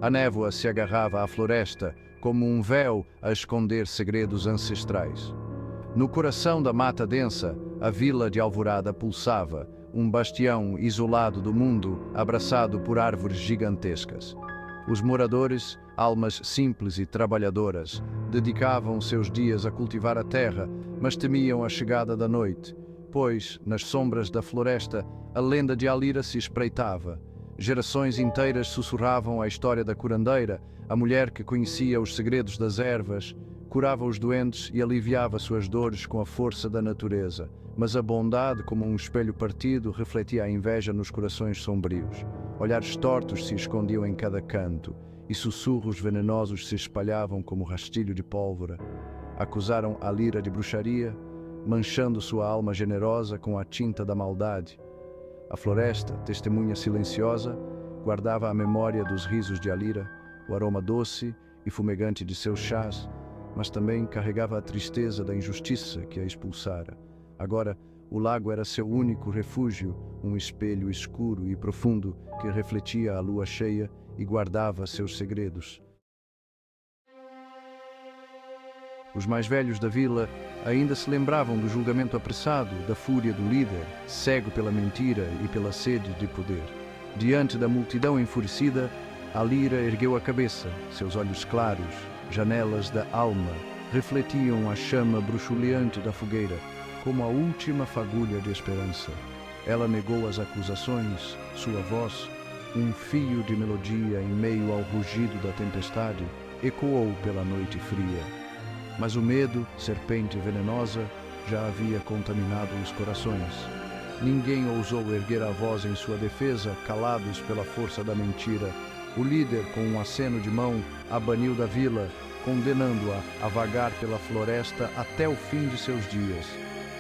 A névoa se agarrava à floresta como um véu a esconder segredos ancestrais. No coração da mata densa, a vila de Alvorada pulsava, um bastião isolado do mundo, abraçado por árvores gigantescas. Os moradores, almas simples e trabalhadoras, dedicavam seus dias a cultivar a terra, mas temiam a chegada da noite, pois, nas sombras da floresta, a lenda de Alira se espreitava. Gerações inteiras sussurravam a história da curandeira, a mulher que conhecia os segredos das ervas, curava os doentes e aliviava suas dores com a força da natureza. Mas a bondade, como um espelho partido, refletia a inveja nos corações sombrios. Olhares tortos se escondiam em cada canto, e sussurros venenosos se espalhavam como rastilho de pólvora. Acusaram Alira de bruxaria, manchando sua alma generosa com a tinta da maldade. A floresta, testemunha silenciosa, guardava a memória dos risos de Alira, o aroma doce e fumegante de seus chás, mas também carregava a tristeza da injustiça que a expulsara. Agora, o lago era seu único refúgio, um espelho escuro e profundo que refletia a lua cheia e guardava seus segredos. Os mais velhos da vila ainda se lembravam do julgamento apressado, da fúria do líder, cego pela mentira e pela sede de poder. Diante da multidão enfurecida, Alira ergueu a cabeça, seus olhos claros, janelas da alma, refletiam a chama bruxuleante da fogueira, como a última fagulha de esperança. Ela negou as acusações, sua voz, um fio de melodia em meio ao rugido da tempestade, ecoou pela noite fria. Mas o medo, serpente venenosa, já havia contaminado os corações. Ninguém ousou erguer a voz em sua defesa, calados pela força da mentira. O líder, com um aceno de mão, a baniu da vila, condenando-a a vagar pela floresta até o fim de seus dias.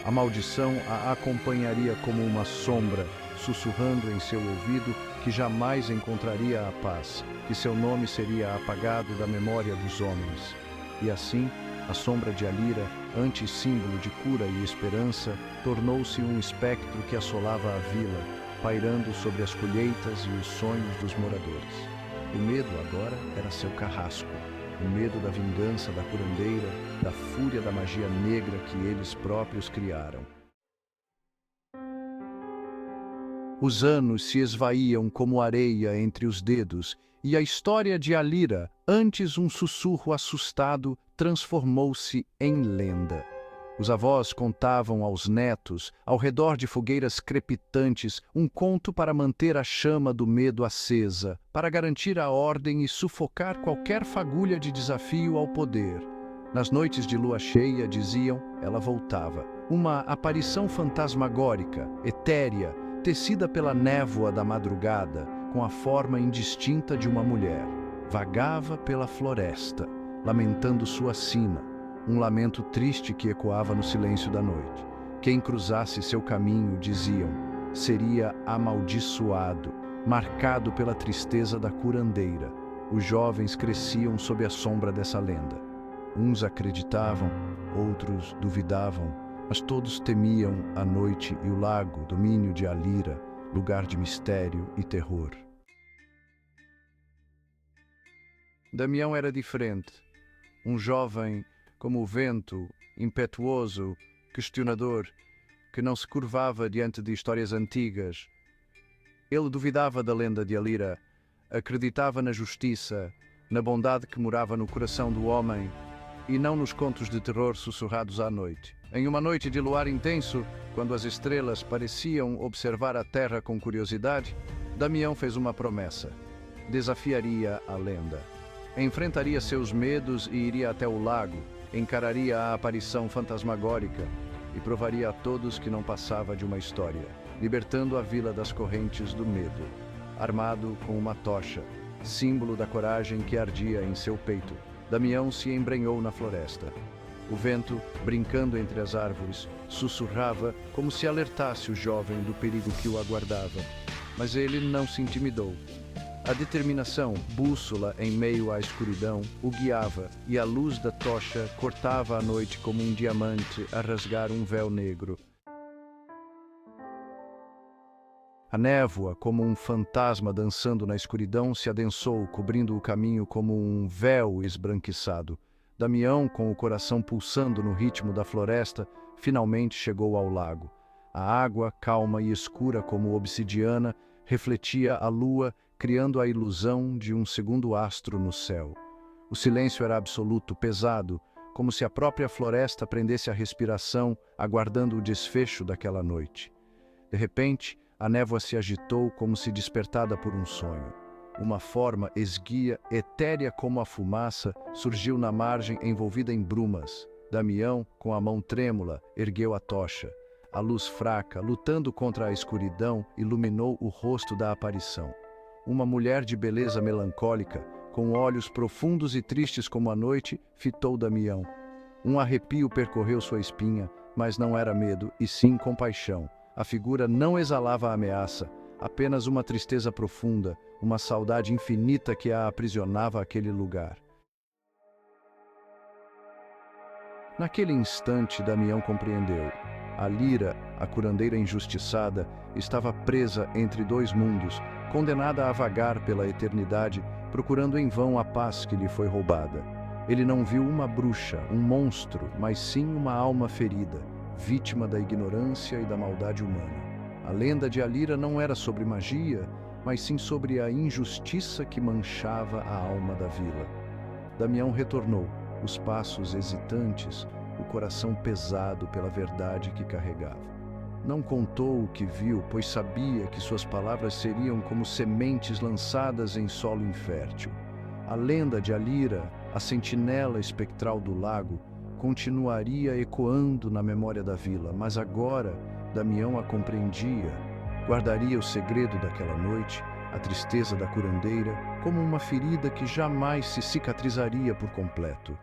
A maldição a acompanharia como uma sombra, sussurrando em seu ouvido que jamais encontraria a paz, que seu nome seria apagado da memória dos homens. E assim, a sombra de Alira, antissímbolo de cura e esperança, tornou-se um espectro que assolava a vila, pairando sobre as colheitas e os sonhos dos moradores. O medo agora era seu carrasco, o medo da vingança da curandeira, da fúria da magia negra que eles próprios criaram. Os anos se esvaíam como areia entre os dedos, e a história de Alira, antes um sussurro assustado, transformou-se em lenda. Os avós contavam aos netos, ao redor de fogueiras crepitantes, um conto para manter a chama do medo acesa, para garantir a ordem e sufocar qualquer fagulha de desafio ao poder. Nas noites de lua cheia, diziam, ela voltava. Uma aparição fantasmagórica, etérea, tecida pela névoa da madrugada, com a forma indistinta de uma mulher. Vagava pela floresta, lamentando sua sina, um lamento triste que ecoava no silêncio da noite. Quem cruzasse seu caminho, diziam, seria amaldiçoado, marcado pela tristeza da curandeira. Os jovens cresciam sob a sombra dessa lenda. Uns acreditavam, outros duvidavam, mas todos temiam a noite e o lago, domínio de Alira, lugar de mistério e terror. Damião era diferente. Um jovem como o vento, impetuoso, questionador, que não se curvava diante de histórias antigas. Ele duvidava da lenda de Alira, acreditava na justiça, na bondade que morava no coração do homem e não nos contos de terror sussurrados à noite. Em uma noite de luar intenso, quando as estrelas pareciam observar a terra com curiosidade, Damião fez uma promessa. Desafiaria a lenda. Enfrentaria seus medos e iria até o lago, encararia a aparição fantasmagórica e provaria a todos que não passava de uma história, libertando a vila das correntes do medo, armado com uma tocha, símbolo da coragem que ardia em seu peito. Damião se embrenhou na floresta. O vento, brincando entre as árvores, sussurrava como se alertasse o jovem do perigo que o aguardava. Mas ele não se intimidou. A determinação, bússola em meio à escuridão, o guiava, e a luz da tocha cortava a noite como um diamante a rasgar um véu negro. A névoa, como um fantasma dançando na escuridão, se adensou, cobrindo o caminho como um véu esbranquiçado. Damião, com o coração pulsando no ritmo da floresta, finalmente chegou ao lago. A água, calma e escura como obsidiana, refletia a lua, criando a ilusão de um segundo astro no céu. O silêncio era absoluto, pesado, como se a própria floresta prendesse a respiração, aguardando o desfecho daquela noite. De repente, a névoa se agitou como se despertada por um sonho. Uma forma esguia, etérea como a fumaça, surgiu na margem envolvida em brumas. Damião, com a mão trêmula, ergueu a tocha. A luz fraca, lutando contra a escuridão, iluminou o rosto da aparição. Uma mulher de beleza melancólica, com olhos profundos e tristes como a noite, fitou Damião. Um arrepio percorreu sua espinha, mas não era medo, e sim compaixão. A figura não exalava ameaça, apenas uma tristeza profunda, uma saudade infinita que a aprisionava àquele lugar. Naquele instante, Damião compreendeu. A Lira, a curandeira injustiçada, estava presa entre dois mundos, condenada a vagar pela eternidade, procurando em vão a paz que lhe foi roubada. Ele não viu uma bruxa, um monstro, mas sim uma alma ferida, vítima da ignorância e da maldade humana. A lenda de Alira não era sobre magia, mas sim sobre a injustiça que manchava a alma da vila. Damião retornou, os passos hesitantes, o coração pesado pela verdade que carregava. Não contou o que viu, pois sabia que suas palavras seriam como sementes lançadas em solo infértil. A lenda de Alira, a sentinela espectral do lago, continuaria ecoando na memória da vila, mas agora Damião a compreendia. Guardaria o segredo daquela noite, a tristeza da curandeira, como uma ferida que jamais se cicatrizaria por completo.